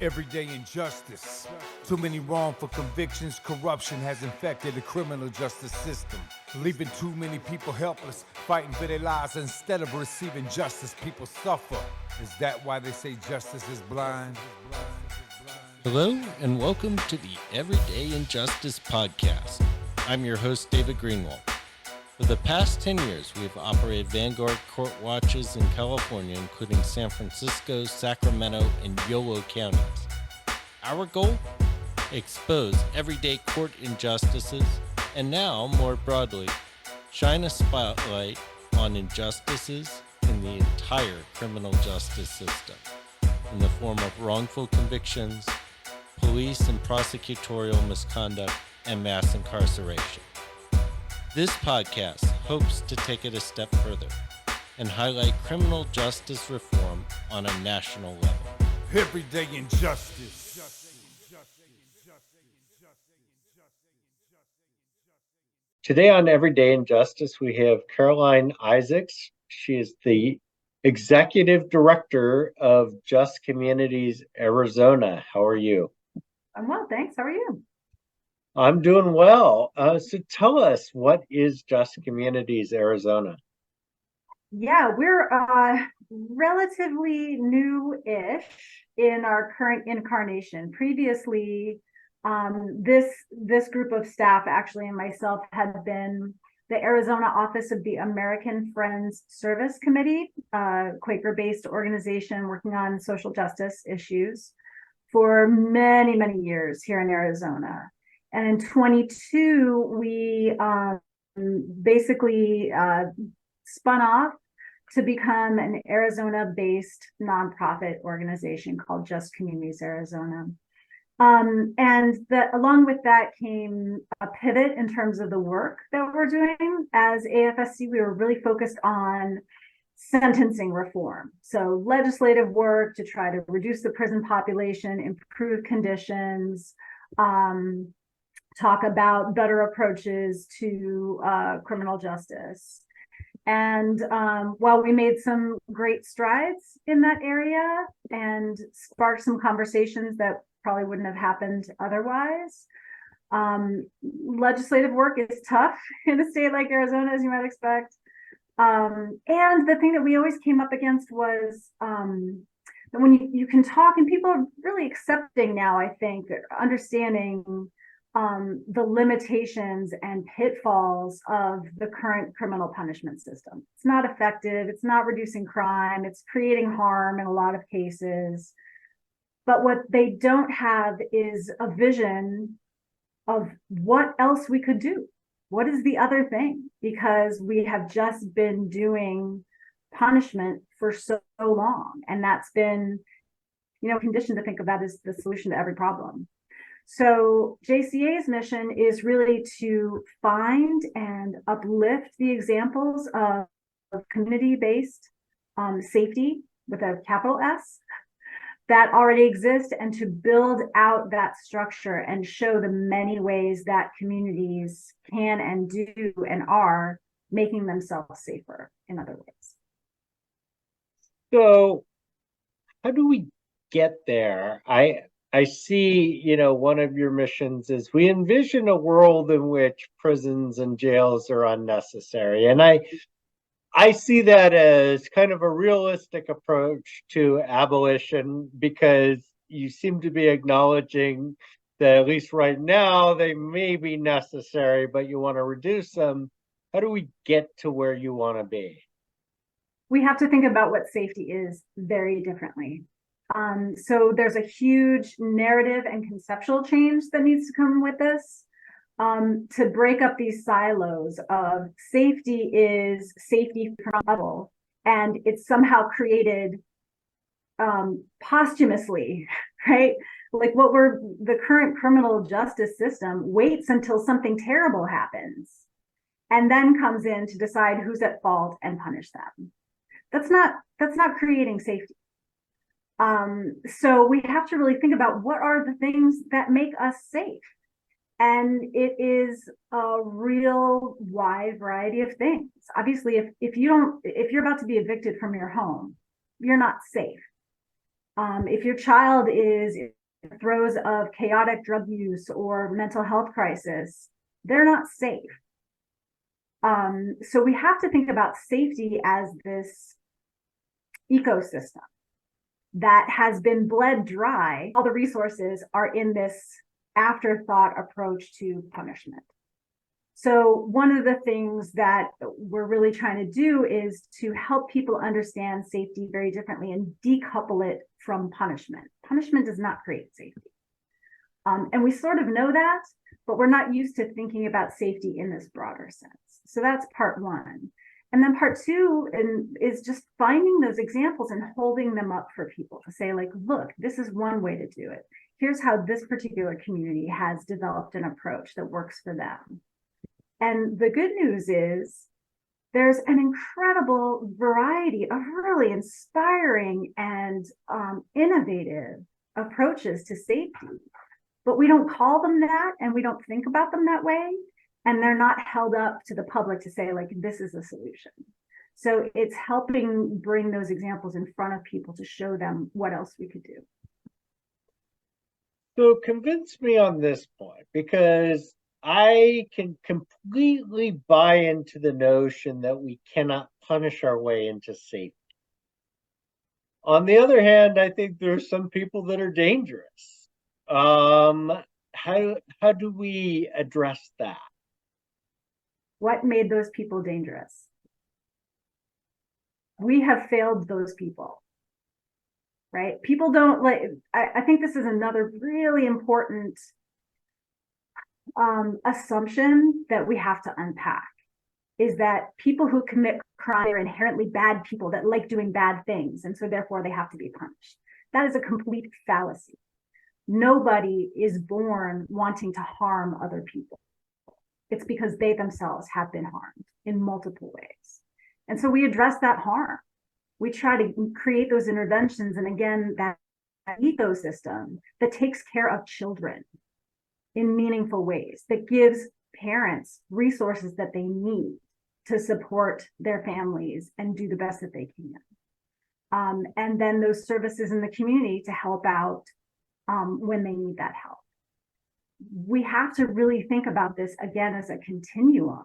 Everyday injustice. Too many wrongful convictions. Corruption has infected the criminal justice system, leaving too many people helpless, fighting for their lives. Instead of receiving justice, people suffer. Is that why they say justice is blind? Hello, and welcome to the Everyday Injustice Podcast. I'm your host, David Greenwald. For the past 10 years, we've operated Vanguard Court Watches in California, including San Francisco, Sacramento, and Yolo counties. Our goal? Expose everyday court injustices, and now, more broadly, shine a spotlight on injustices in the entire criminal justice system, in the form of wrongful convictions, police and prosecutorial misconduct, and mass incarceration. This podcast hopes to take it a step further and highlight criminal justice reform on a national level. Everyday injustice. Today on Everyday Injustice, we have Caroline Isaacs. She is the Executive Director of Just Communities Arizona. How are you? I'm well, thanks. How are you? I'm doing well. So tell us, what is Just Communities Arizona? Yeah, we're relatively new-ish in our current incarnation. Previously, this group of staff, actually, and myself, had been the Arizona office of the American Friends Service Committee, Quaker-based organization working on social justice issues for many, many years here in Arizona. And in 22, we basically spun off to become an Arizona-based nonprofit organization called Just Communities Arizona. Along with that came a pivot in terms of the work that we're doing. As AFSC, we were really focused on sentencing reform. So legislative work to try to reduce the prison population, improve conditions, talk about better approaches to criminal justice. And while we made some great strides in that area and sparked some conversations that probably wouldn't have happened otherwise, legislative work is tough in a state like Arizona, as you might expect. And the thing that we always came up against was that when you can talk, and people are really accepting now, I think, understanding the limitations and pitfalls of the current criminal punishment system. It's not effective. It's not reducing crime. It's creating harm in a lot of cases. But what they don't have is a vision of what else we could do. What is the other thing? Because we have just been doing punishment for so long. And that's been, conditioned to think of that as the solution to every problem. So JCA's mission is really to find and uplift the examples of community-based safety with a capital S that already exist, and to build out that structure and show the many ways that communities can and do and are making themselves safer in other ways. So how do we get there? I see, one of your missions is we envision a world in which prisons and jails are unnecessary. And I see that as kind of a realistic approach to abolition, because you seem to be acknowledging that at least right now they may be necessary, but you want to reduce them. How do we get to where you want to be? We have to think about what safety is very differently. So there's a huge narrative and conceptual change that needs to come with this, to break up these silos of safety is safety from a level, and it's somehow created posthumously, right? Like the current criminal justice system waits until something terrible happens and then comes in to decide who's at fault and punish them. That's not creating safety. So we have to really think about what are the things that make us safe. And it is a real wide variety of things. Obviously, if you're about to be evicted from your home, you're not safe. If your child is in the throes of chaotic drug use or mental health crisis, they're not safe. So we have to think about safety as this ecosystem that has been bled dry. All the resources are in this afterthought approach to punishment. So one of the things that we're really trying to do is to help people understand safety very differently and decouple it from punishment. Punishment does not create safety. And we sort of know that, but we're not used to thinking about safety in this broader sense. So that's part one. And then part two is just finding those examples and holding them up for people to say, like, look, this is one way to do it. Here's how this particular community has developed an approach that works for them. And the good news is there's an incredible variety of really inspiring and innovative approaches to safety, but we don't call them that and we don't think about them that way. And they're not held up to the public to say, like, this is a solution. So it's helping bring those examples in front of people to show them what else we could do. So convince me on this point, because I can completely buy into the notion that we cannot punish our way into safety. On the other hand, I think there's some people that are dangerous. How do we address that? What made those people dangerous? We have failed those people, right? People don't like, I think this is another really important assumption that we have to unpack, is that people who commit crime are inherently bad people that like doing bad things, and so therefore they have to be punished. That is a complete fallacy. Nobody is born wanting to harm other people. It's because they themselves have been harmed in multiple ways. And so we address that harm. We try to create those interventions, and again, that ecosystem that takes care of children in meaningful ways, that gives parents resources that they need to support their families and do the best that they can. And then those services in the community to help out when they need that help. We have to really think about this again as a continuum.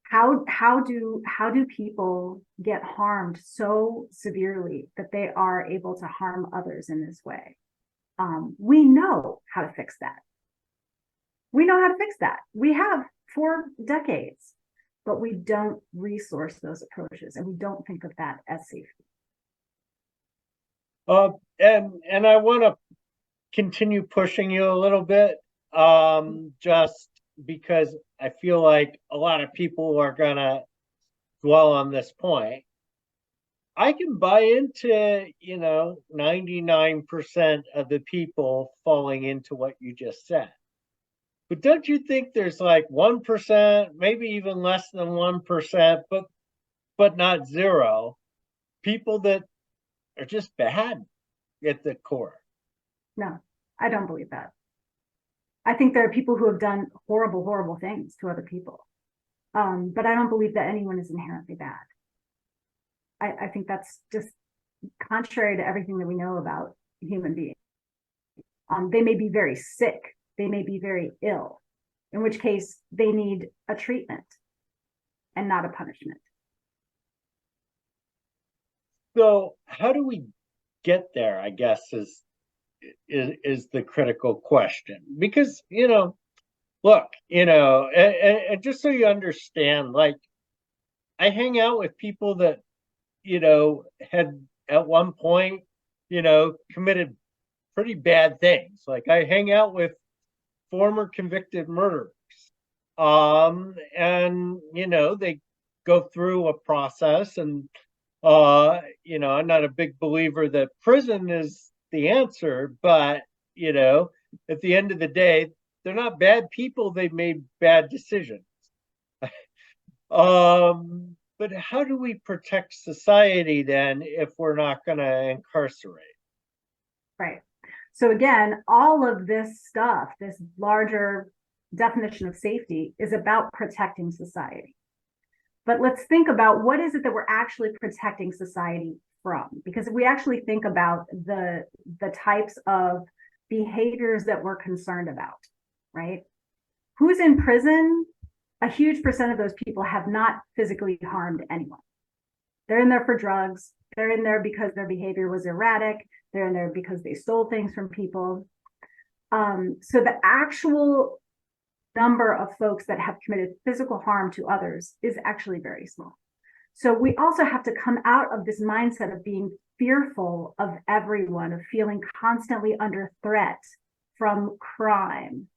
How do people get harmed so severely that they are able to harm others in this way? We know how to fix that. We know how to fix that. We have for decades, but we don't resource those approaches, and we don't think of that as safety. And I want to continue pushing you a little bit, just because I feel like a lot of people are gonna dwell on this point. I can buy into, 99% of the people falling into what you just said. But don't you think there's like 1%, maybe even less than 1%, but not zero, people that are just bad at the core? No, I don't believe that. I think there are people who have done horrible, horrible things to other people. But I don't believe that anyone is inherently bad. I think that's just contrary to everything that we know about human beings. They may be very sick. They may be very ill, in which case they need a treatment and not a punishment. So how do we get there, I guess, is the critical question. Because, look, and just so you understand, like, I hang out with people that, had at one point, committed pretty bad things. Like, I hang out with former convicted murderers. And, they go through a process, and, I'm not a big believer that prison is the answer, but, at the end of the day, they're not bad people. They've made bad decisions. But how do we protect society then if we're not going to incarcerate? Right. So again, all of this stuff, this larger definition of safety, is about protecting society. But let's think about what is it that we're actually protecting society from? Because if we actually think about the types of behaviors that we're concerned about, right? Who's in prison? A huge percent of those people have not physically harmed anyone. They're in there for drugs. They're in there because their behavior was erratic. They're in there because they stole things from people. So the actual number of folks that have committed physical harm to others is actually very small. So we also have to come out of this mindset of being fearful of everyone, of feeling constantly under threat from crime,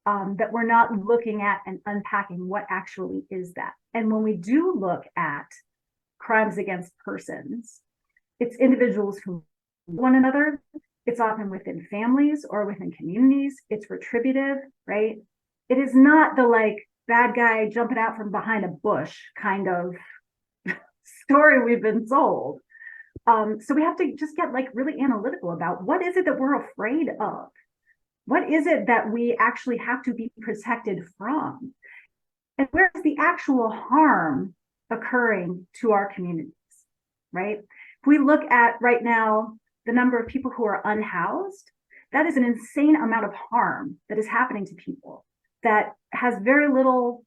that we're not looking at and unpacking what actually is that. And when we do look at crimes against persons, it's individuals who one another. It's often within families or within communities. It's retributive, right? It is not the like bad guy jumping out from behind a bush kind of story we've been sold. So we have to just get like really analytical about what is it that we're afraid of? What is it that we actually have to be protected from? And where is the actual harm occurring to our communities, right? If we look at right now, the number of people who are unhoused, that is an insane amount of harm that is happening to people that has very little,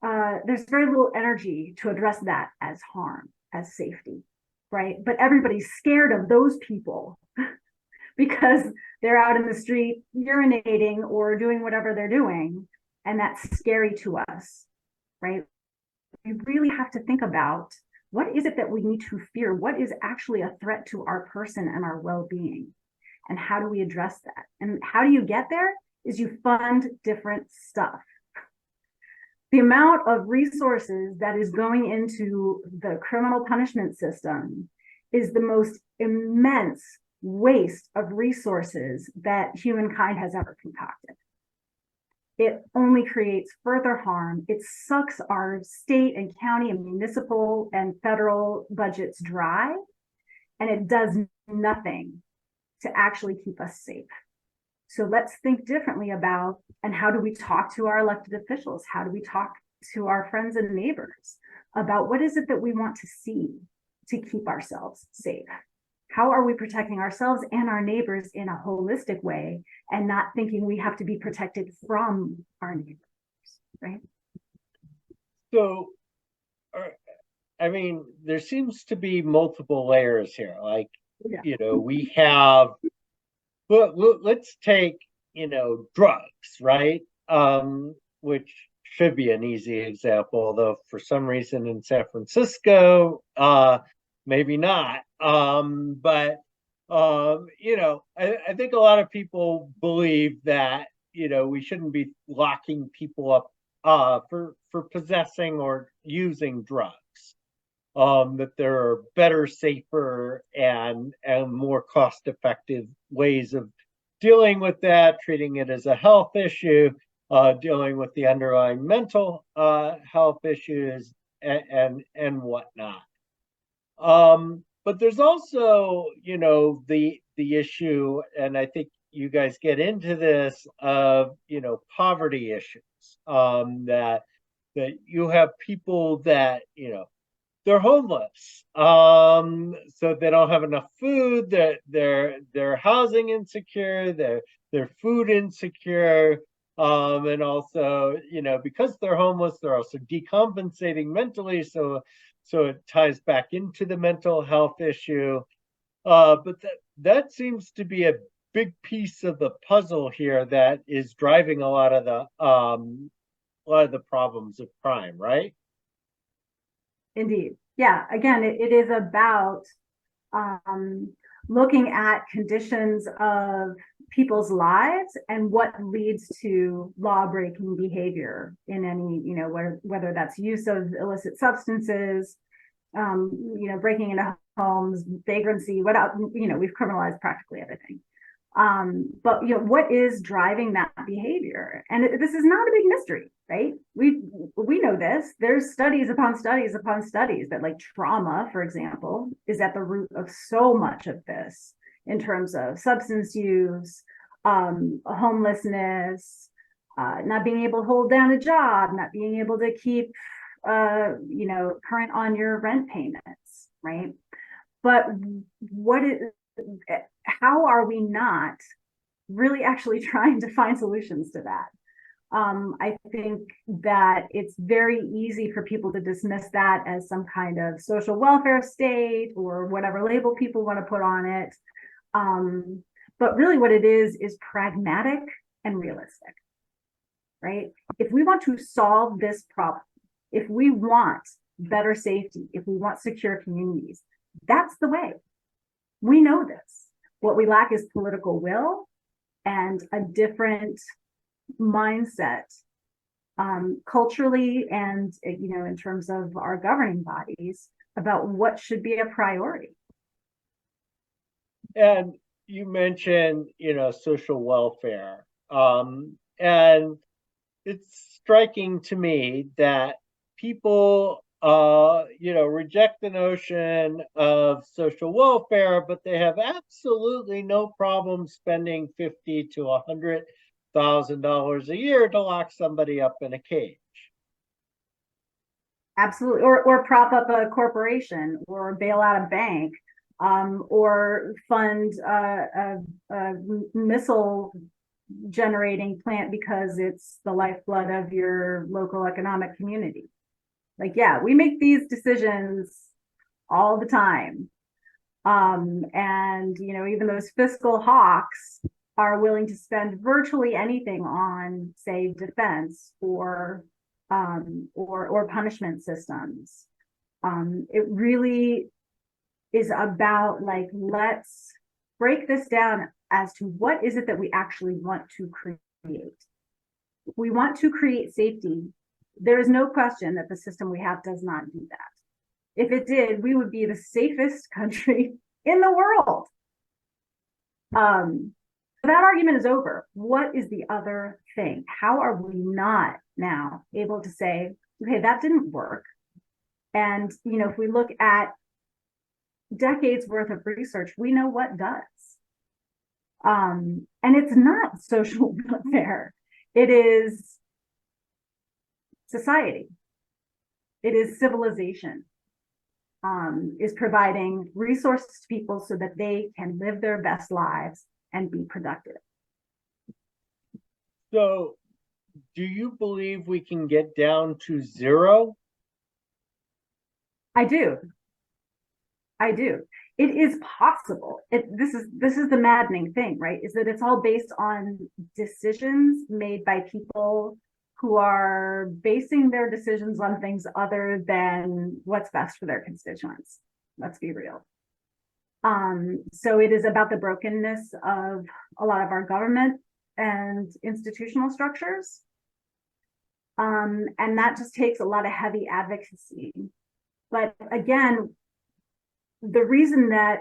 there's very little energy to address that as harm, as safety, right? But everybody's scared of those people because they're out in the street urinating or doing whatever they're doing, and that's scary to us, right? We really have to think about what is it that we need to fear? What is actually a threat to our person and our well-being? And how do we address that? And how do you get there? Is you fund different stuff. The amount of resources that is going into the criminal punishment system is the most immense waste of resources that humankind has ever concocted. It only creates further harm. It sucks our state and county and municipal and federal budgets dry, and it does nothing to actually keep us safe. So let's think differently about, and how do we talk to our elected officials? How do we talk to our friends and neighbors about what is it that we want to see to keep ourselves safe? How are we protecting ourselves and our neighbors in a holistic way and not thinking we have to be protected from our neighbors, right? So, I mean, there seems to be multiple layers here. Like, we have, let's take, drugs, right? Which should be an easy example, although for some reason in San Francisco, maybe not. But I think a lot of people believe that, we shouldn't be locking people up for possessing or using drugs. That there are better, safer, and more cost-effective ways of dealing with that, treating it as a health issue, dealing with the underlying mental health issues and whatnot. But there's also, the issue, and I think you guys get into this, of, poverty issues, that you have people that, they're homeless, so they don't have enough food, they're housing insecure, they're food insecure, and also, because they're homeless, they're also decompensating mentally, so it ties back into the mental health issue. But that seems to be a big piece of the puzzle here that is driving a lot of the problems of crime, right? Indeed. Yeah. Again, it is about looking at conditions of people's lives and what leads to law-breaking behavior in any, whether that's use of illicit substances, breaking into homes, vagrancy, we've criminalized practically everything. But what is driving that behavior? And this is not a big mystery, right? We know this. There's studies upon studies upon studies that, like, trauma, for example, is at the root of so much of this in terms of substance use, homelessness, not being able to hold down a job, not being able to keep current on your rent payments, right? But how are we not really actually trying to find solutions to that? I think that it's very easy for people to dismiss that as some kind of social welfare state or whatever label people want to put on it. But really what it is pragmatic and realistic, right? If we want to solve this problem, if we want better safety, if we want secure communities, that's the way. We know this. What we lack is political will and a different mindset, culturally and, in terms of our governing bodies, about what should be a priority. And you mentioned, social welfare. And it's striking to me that people, reject the notion of social welfare, but they have absolutely no problem spending $50,000 to $100,000 a year to lock somebody up in a cage. Absolutely, or prop up a corporation, or bail out a bank, or fund a missile generating plant because it's the lifeblood of your local economic community. Like, yeah, we make these decisions all the time. And, even those fiscal hawks are willing to spend virtually anything on, say, defense or punishment systems. It really is about, like, let's break this down as to what is it that we actually want to create. We want to create safety. There is no question that the system we have does not do that. If it did, we would be the safest country in the world. That argument is over. What is the other thing? How are we not now able to say, okay, that didn't work? And, if we look at decades worth of research, we know what does. And it's not social welfare. It is society. It is civilization. Is providing resources to people so that they can live their best lives and be productive. So, do you believe we can get down to zero? I do. It is possible. This is the maddening thing, right? Is that it's all based on decisions made by people who are basing their decisions on things other than what's best for their constituents. Let's be real. So it is about the brokenness of a lot of our government and institutional structures. And that just takes a lot of heavy advocacy. But again, the reason that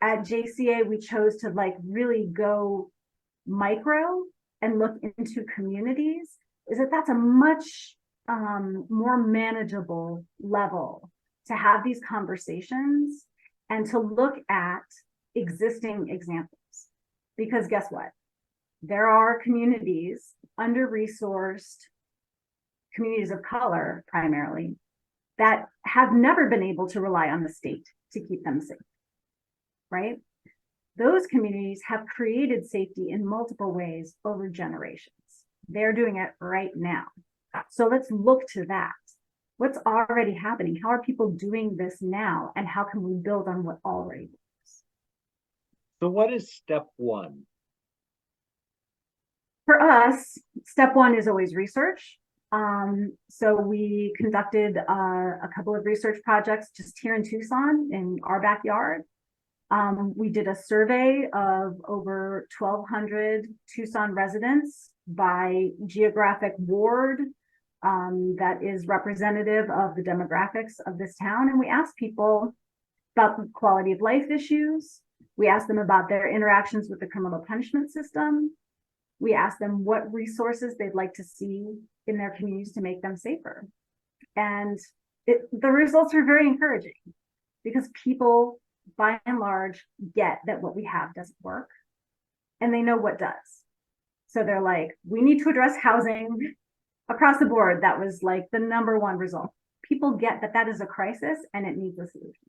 at JCA we chose to, like, really go micro and look into communities is that that's a much more manageable level to have these conversations and to look at existing examples. Because guess what? There are communities, under-resourced communities of color primarily, that have never been able to rely on the state to keep them safe, right? Those communities have created safety in multiple ways over generations. They're doing it right now. So let's look to that. What's already happening? How are people doing this now? And how can we build on what already works? So what is step one? For us, step one is always research. So we conducted a couple of research projects just here in Tucson in our backyard. We did a survey of over 1,200 Tucson residents by geographic ward that is representative of the demographics of this town. And we asked people about the quality of life issues. We asked them about their interactions with the criminal punishment system. We asked them what resources they'd like to see in their communities to make them safer. And the results are very encouraging because people, by and large, get that what we have doesn't work and they know what does. So they're like, we need to address housing across the board. That was like the number one result. People get that that is a crisis and it needs a solution.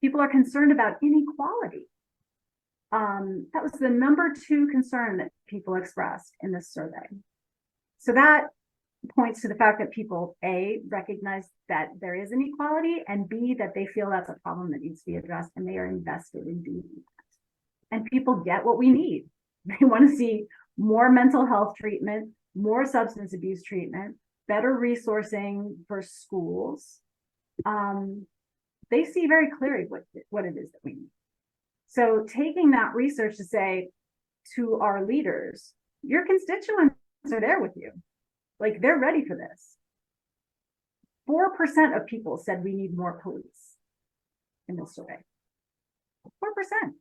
People are concerned about inequality. That was the #2 concern that people expressed in this survey. So that points to the fact that people, A, recognize that there is inequality, and B, that they feel that's a problem that needs to be addressed, and they are invested in doing that. And people get what we need. They want to see more mental health treatment, more substance abuse treatment, better resourcing for schools. They see very clearly what it is that we need. So taking that research to say to our leaders, your constituents are there with you. Like, they're ready for this. 4% of people said we need more police in this survey. 4%,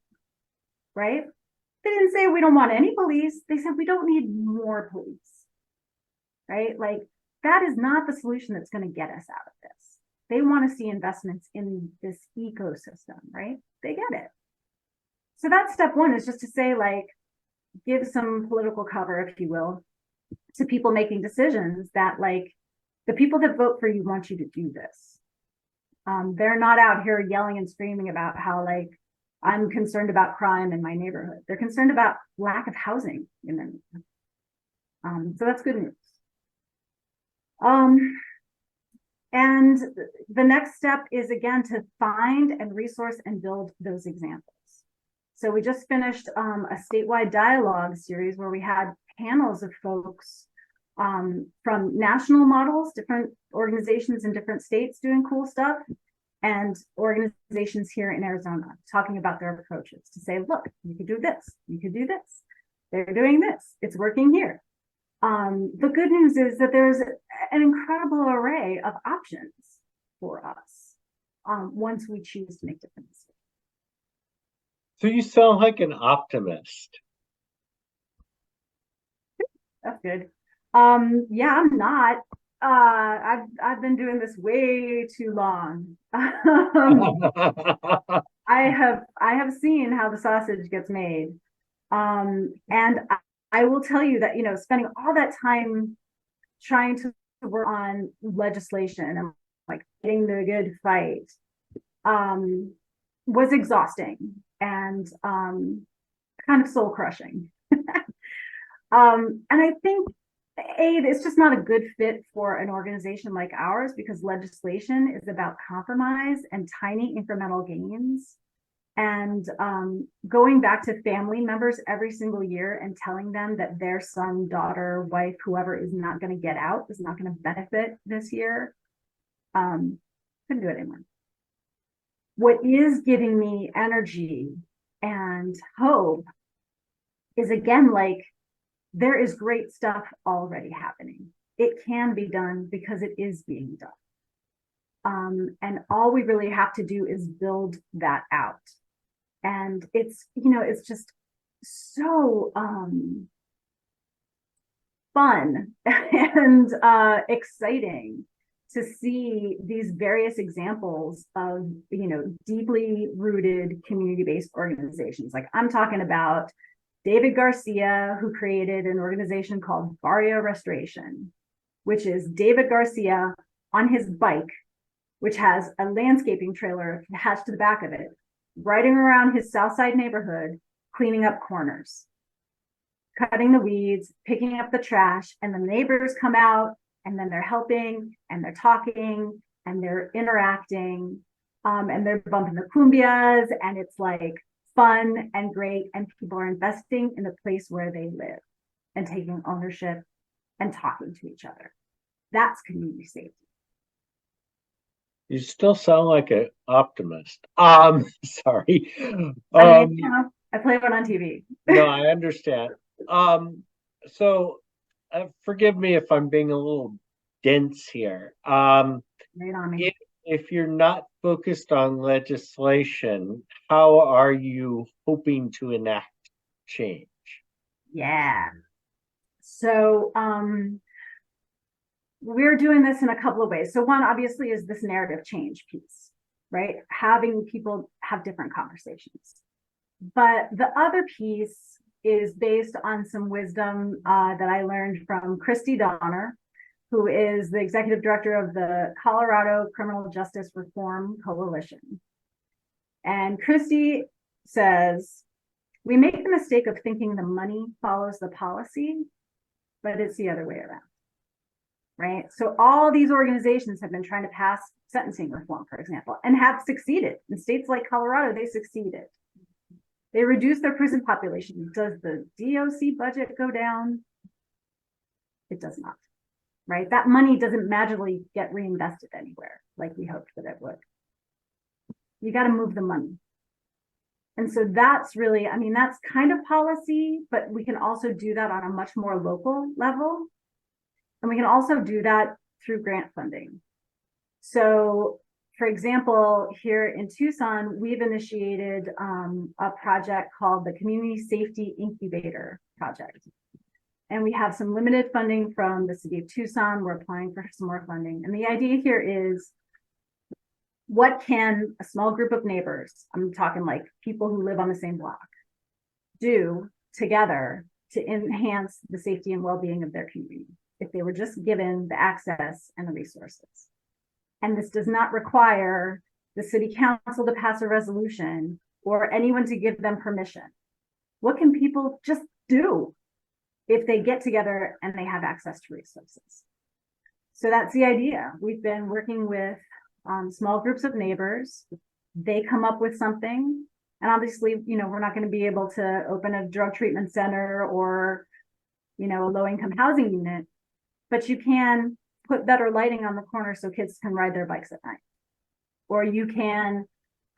right? They didn't say we don't want any police. They said we don't need more police, right? Like, that is not the solution that's going to get us out of this. They want to see investments in this ecosystem, right? They get it. So that's step one, is just to say, like, give some political cover, if you will, to people making decisions that, like, the people that vote for you want you to do this. They're not out here yelling and screaming about how, like, I'm concerned about crime in my neighborhood. They're concerned about lack of housing in their neighborhood. So that's good news. And the next step is, again, to find and resource and build those examples. So we just finished a statewide dialogue series where we had panels of folks from national models, different organizations in different states doing cool stuff, and organizations here in Arizona talking about their approaches to say, look, you could do this, you could do this. They're doing this, it's working here. The good news is that there's an incredible array of options for us once we choose to make different decisions. So you sound like an optimist. That's good. Yeah, I'm not. I've been doing this way too long. I have seen how the sausage gets made. And I will tell you that, spending all that time trying to work on legislation and, like, getting the good fight was exhausting and kind of soul crushing. And I think it's just not a good fit for an organization like ours, because legislation is about compromise and tiny incremental gains. And going back to family members every single year and telling them that their son, daughter, wife, whoever is not going to get out, is not going to benefit this year, couldn't do it anymore. What is giving me energy and hope is, again, like, there is great stuff already happening. It can be done because it is being done. And all we really have to do is build that out. And it's just so fun and exciting to see these various examples of, deeply rooted community-based organizations. Like, I'm talking about David Garcia, who created an organization called Barrio Restoration, which is David Garcia on his bike, which has a landscaping trailer attached to the back of it, riding around his Southside neighborhood, cleaning up corners, cutting the weeds, picking up the trash, and the neighbors come out, and then they're helping, and they're talking, and they're interacting, and they're bumping the cumbias, and it's, like, fun and great, and people are investing in the place where they live and taking ownership and talking to each other. That's community safety. You still sound like an optimist. Sorry. I play one on TV. No, I understand. So forgive me if I'm being a little dense here. Right on me. If you're not focused on legislation, how are you hoping to enact change? Yeah. So we're doing this in a couple of ways. So one, obviously, is this narrative change piece, right? Having people have different conversations. But the other piece is based on some wisdom that I learned from Christy Donner, who is the executive director of the Colorado Criminal Justice Reform Coalition. And Christie says, we make the mistake of thinking the money follows the policy, but it's the other way around, right? So all these organizations have been trying to pass sentencing reform, for example, and have succeeded. In states like Colorado, they succeeded. They reduced their prison population. Does the DOC budget go down? It does not, right? That money doesn't magically get reinvested anywhere like we hoped that it would. You got to move the money. And so that's really, I mean, that's kind of policy, but we can also do that on a much more local level. And we can also do that through grant funding. So, for example, here in Tucson, we've initiated a project called the Community Safety Incubator Project. And we have some limited funding from the city of Tucson. We're applying for some more funding. And the idea here is, what can a small group of neighbors, I'm talking like people who live on the same block, do together to enhance the safety and well-being of their community if they were just given the access and the resources? And this does not require the city council to pass a resolution or anyone to give them permission. What can people just do if they get together and they have access to resources? So that's the idea. We've been working with small groups of neighbors. They come up with something. And obviously, we're not going to be able to open a drug treatment center or, a low-income housing unit, but you can put better lighting on the corner so kids can ride their bikes at night. Or you can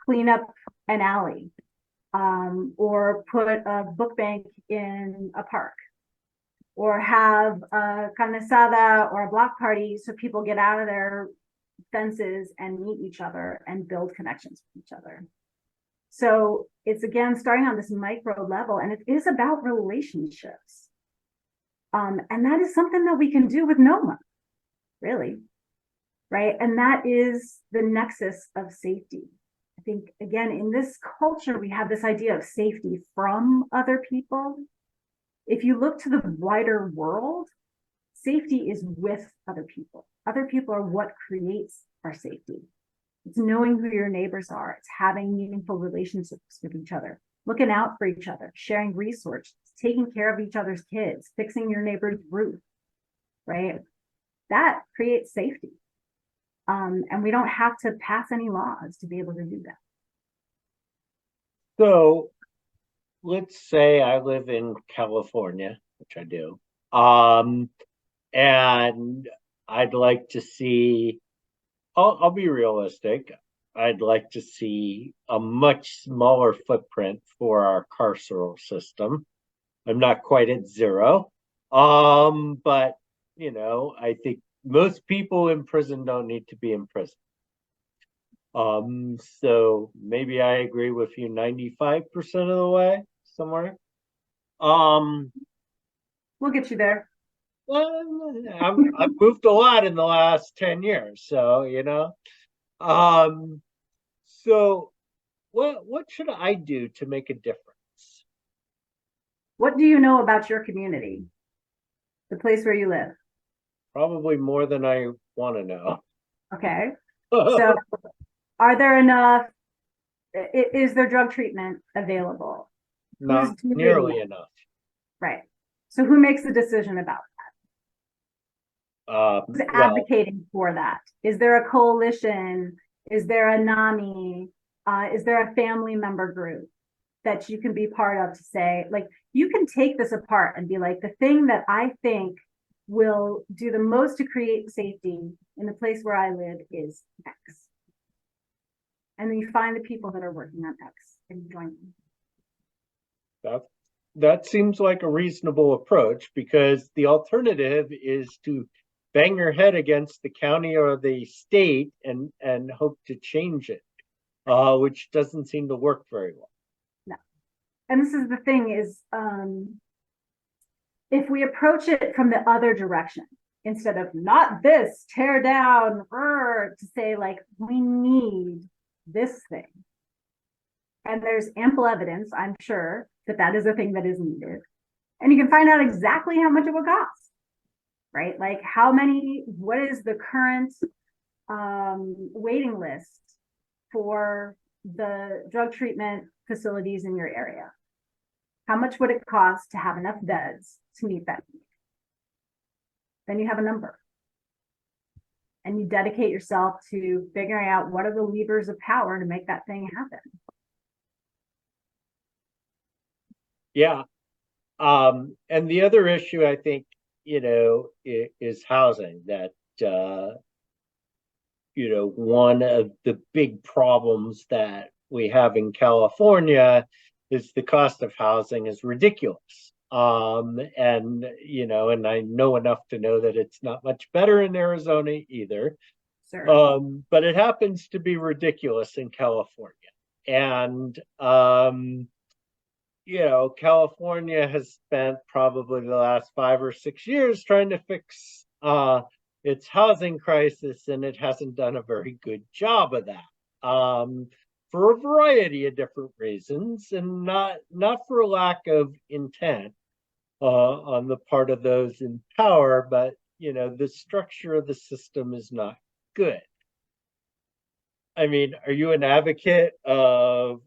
clean up an alley, or put a book bank in a park, or have a carne asada or a block party so people get out of their fences and meet each other and build connections with each other. So it's, again, starting on this micro level, and it is about relationships. And that is something that we can do with no one, really, right? And that is the nexus of safety. I think, again, in this culture, we have this idea of safety from other people. If you look to the wider world, safety is with other people. Other people are what creates our safety. It's knowing who your neighbors are. It's having meaningful relationships with each other, looking out for each other, sharing resources, taking care of each other's kids, fixing your neighbor's roof, right? That creates safety. And we don't have to pass any laws to be able to do that. So let's say I live in California, which I do. And I'd like to see, I'll be realistic. I'd like to see a much smaller footprint for our carceral system. I'm not quite at zero. But I think most people in prison don't need to be in prison. So maybe I agree with you 95% of the way, somewhere. We'll get you there. I've moved a lot in the last 10 years, so so what should I do to make a difference? What do you know about your community, the place where you live? Probably more than I want to know. Okay. So are there enough, is there drug treatment available? Not nearly enough. Right. So who makes the decision about that? Who's advocating for that? Is there a coalition? Is there a NAMI? Is there a family member group that you can be part of to say, like, you can take this apart and be like, the thing that I think will do the most to create safety in the place where I live is X. And then you find the people that are working on X and join them. That seems like a reasonable approach, because the alternative is to bang your head against the county or the state and hope to change it, which doesn't seem to work very well. No. And this is the thing is, if we approach it from the other direction, instead of not this, tear down, to say, like, we need this thing. And there's ample evidence, I'm sure, that is a thing that is needed. And you can find out exactly how much it will cost, right? Like, what is the current waiting list for the drug treatment facilities in your area. How much would it cost to have enough beds to meet that need? Then you have a number. And you dedicate yourself to figuring out what are the levers of power to make that thing happen. Yeah. And the other issue, I think, is housing. That, one of the big problems that we have in California is the cost of housing is ridiculous. And I know enough to know that it's not much better in Arizona either. Sure. But it happens to be ridiculous in California. And, California has spent probably the last 5 or 6 years trying to fix its housing crisis, and it hasn't done a very good job of that. For a variety of different reasons, and not for a lack of intent on the part of those in power, but the structure of the system is not good. I mean, are you an advocate of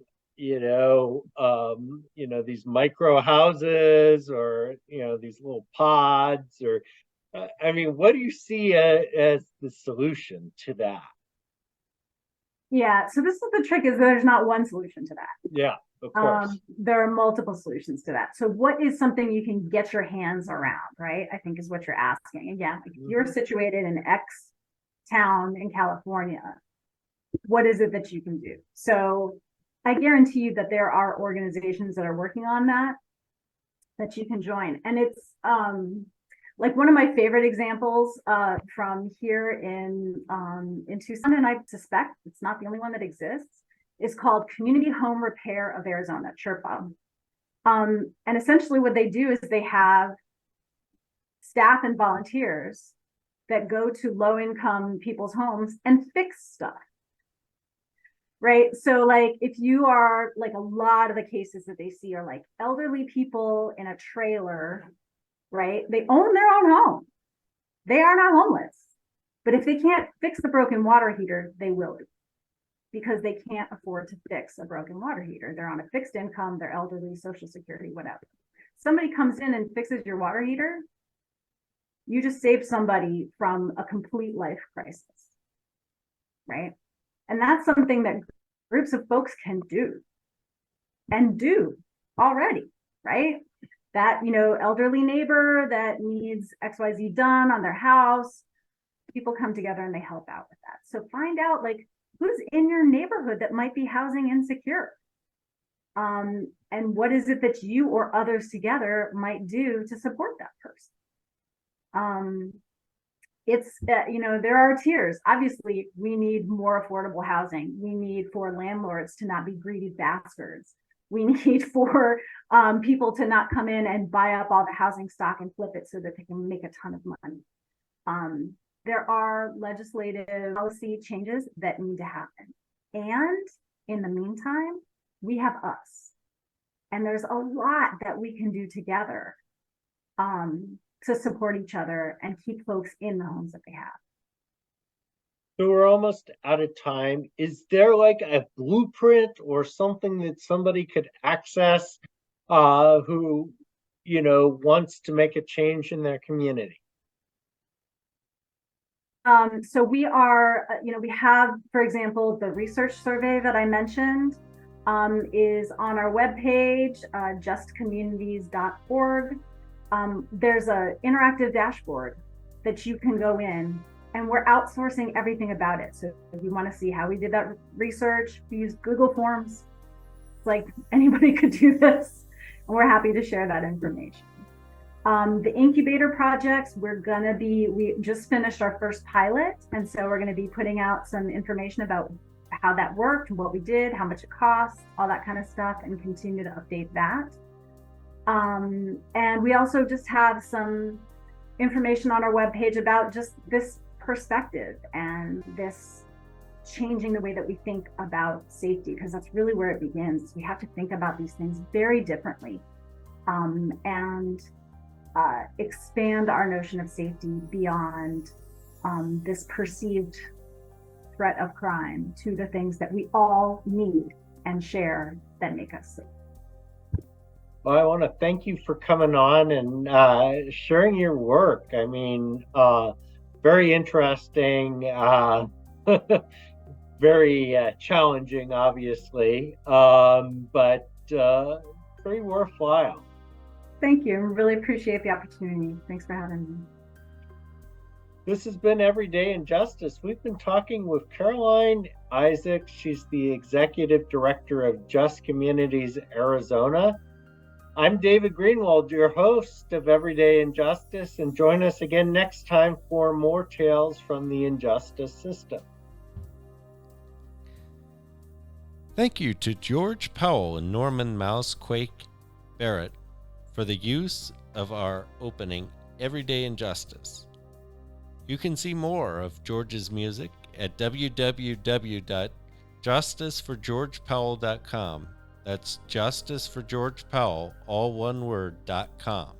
these micro houses, or these little pods, or I mean, what do you see as the solution to that? Yeah, so this is the trick, is there's not one solution to that. Yeah, of course. There are multiple solutions to that. So what is something you can get your hands around, right? I think is what you're asking. And yeah, if you're situated in X town in California, what is it that you can do? So I guarantee you that there are organizations that are working on that you can join. And it's like one of my favorite examples from here in Tucson, and I suspect it's not the only one that exists, is called Community Home Repair of Arizona, CHRPA. And essentially what they do is they have staff and volunteers that go to low-income people's homes and fix stuff. Right. So like if you are like, a lot of the cases that they see are like elderly people in a trailer, right? They own their own home. They are not homeless. But if they can't fix the broken water heater, they will, because they can't afford to fix a broken water heater. They're on a fixed income, they're elderly, Social Security, whatever. Somebody comes in and fixes your water heater, you just saved somebody from a complete life crisis, right? And that's something that groups of folks can do and do already, right? That, elderly neighbor that needs XYZ done on their house, people come together and they help out with that. So find out like who's in your neighborhood that might be housing insecure. And what is it that you or others together might do to support that person? It's there are tiers. Obviously, we need more affordable housing. We need for landlords to not be greedy bastards. We need for people to not come in and buy up all the housing stock and flip it so that they can make a ton of money. There are legislative policy changes that need to happen. And in the meantime, we have us. And there's a lot that we can do together to support each other and keep folks in the homes that they have. So we're almost out of time. Is there like a blueprint or something that somebody could access who, wants to make a change in their community? So we are, we have, for example, the research survey that I mentioned is on our webpage, justcommunities.org. There's an interactive dashboard that you can go in, and we're outsourcing everything about it. So if you want to see how we did that research, we use Google Forms. It's like anybody could do this, and we're happy to share that information. The incubator projects, we just finished our first pilot, and so we're going to be putting out some information about how that worked, what we did, how much it costs, all that kind of stuff, and continue to update that. And we also just have some information on our webpage about just this perspective and this changing the way that we think about safety, because that's really where it begins. We have to think about these things very differently, and expand our notion of safety beyond this perceived threat of crime to the things that we all need and share that make us safe. Well, I want to thank you for coming on and sharing your work. I mean, very interesting, very challenging, obviously, but very worthwhile. Thank you. I really appreciate the opportunity. Thanks for having me. This has been Everyday Injustice. We've been talking with Caroline Isaacs. She's the Executive Director of Just Communities Arizona. I'm David Greenwald, your host of Everyday Injustice, and join us again next time for more tales from the injustice system. Thank you to George Powell and Norman Mousequake Barrett for the use of our opening, Everyday Injustice. You can see more of George's music at www.justiceforgeorgepowell.com. That's Justice for George Powell, all one word, .com.